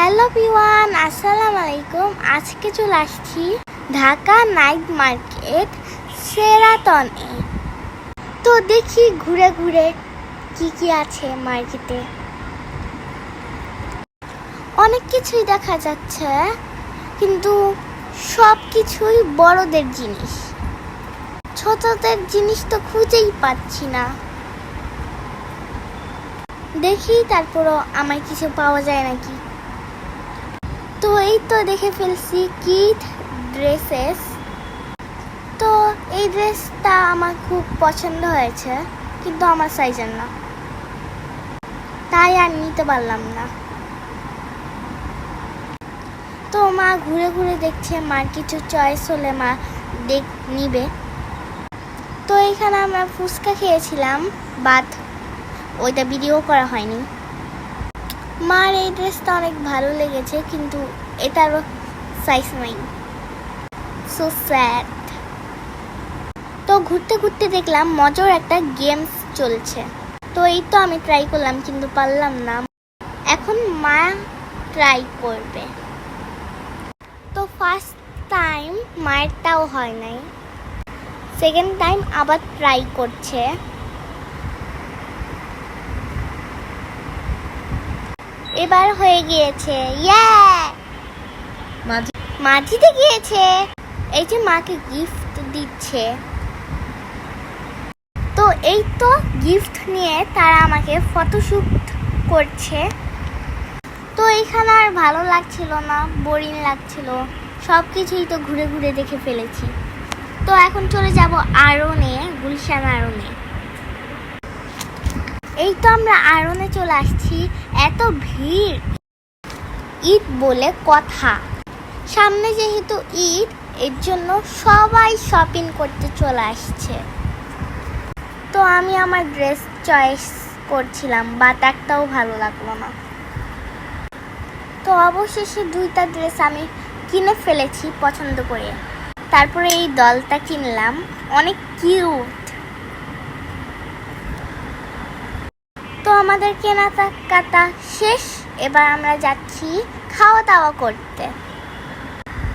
Hello everyone, আসসালামু আলাইকুম। আজকে চলে আসছি ঢাকা নাইট মার্কেট শেরাটনে। তো দেখি ঘুরে ঘুরে কি আছে মার্কেটে। অনেক কিছুই দেখা যাচ্ছে, কিন্তু সব কিছুই বড়দের জিনিস। ছোটদের জিনিস তো খুঁজেই পাচ্ছি না। দেখি তারপরও আমার কিছু পাওয়া যায় নাকি। তো এই তো দেখে ফেলছি কিড ড্রেসেস। তো এই ড্রেসটা আমার খুব পছন্দ হয়েছে, কিন্তু আমার সাইজের না, তাই আর নিতে পারলাম না। তো মা ঘুরে ঘুরে দেখছে, মার কিছু চয়েস হলে মা নিবে। তো এখানে আমরা ফুচকা খেয়েছিলাম, বাট ওইটা ভিডিও করা হয়নি। মার এই ড্রেসটা অনেক ভালো লেগেছে, কিন্তু এটারও সাইজ নাই। So sad. তো ঘুরতে ঘুরতে দেখলাম মজার একটা গেমস চলছে। তো এই তো আমি ট্রাই করলাম, কিন্তু পারলাম না। এখন মা ট্রাই করবে। তো ফার্স্ট টাইম মায়েরটাও হয় নাই, সেকেন্ড টাইম আবার ট্রাই করছে। এবার হয়ে গিয়েছে, ইয়ে মা জিতে গিয়েছে। এই যে মাকে গিফট দিচ্ছে। তো এই তো গিফট নিয়ে তারা আমাকে ফটোশ্যুট করছে। তো এইখানে আর ভালো লাগছিল না, বোরিং লাগছিল। সব কিছুই তো ঘুরে ঘুরে দেখে ফেলেছি। তো এখন চলে যাব আড়নে, গুলশান আড়নে। এই তো আমরা আড়নে চলে আসছি। এত ভিড়, ঈদ বলে কথা। সামনে যেহেতু ঈদ, এর জন্য সবাই শপিং করতে চলে আসছে। তো আমি আমার ড্রেস চয়েস করছিলাম, বাট একটাও ভালো লাগলো না। তো অবশেষে দুইটা ড্রেস আমি কিনে ফেলেছি পছন্দ করে। তারপরে এই দলটা কিনলাম, অনেক কিউট। তো আমাদের কেনাকাটা শেষ। এবার আমরা যাচ্ছি খাওয়া দাওয়া করতে।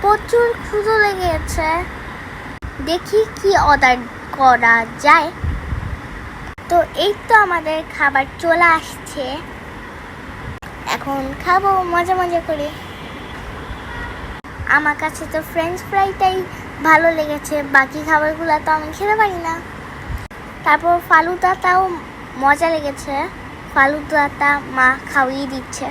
প্রচুর ক্ষুধা লেগেছে, দেখি কি অর্ডার করা যায়। তো এই তো আমাদের খাবার চলে আসছে, এখন খাবো মজা মজা করে। আমার কাছে তো ফ্রেঞ্চ ফ্রাইটাই ভালো লেগেছে, বাকি খাবারগুলো তো আমি খেতে পারি না। তারপর ফালুদাটাও মজা লেগেছে, ফালুদাটা মা খাওয়িয়ে দিচ্ছে।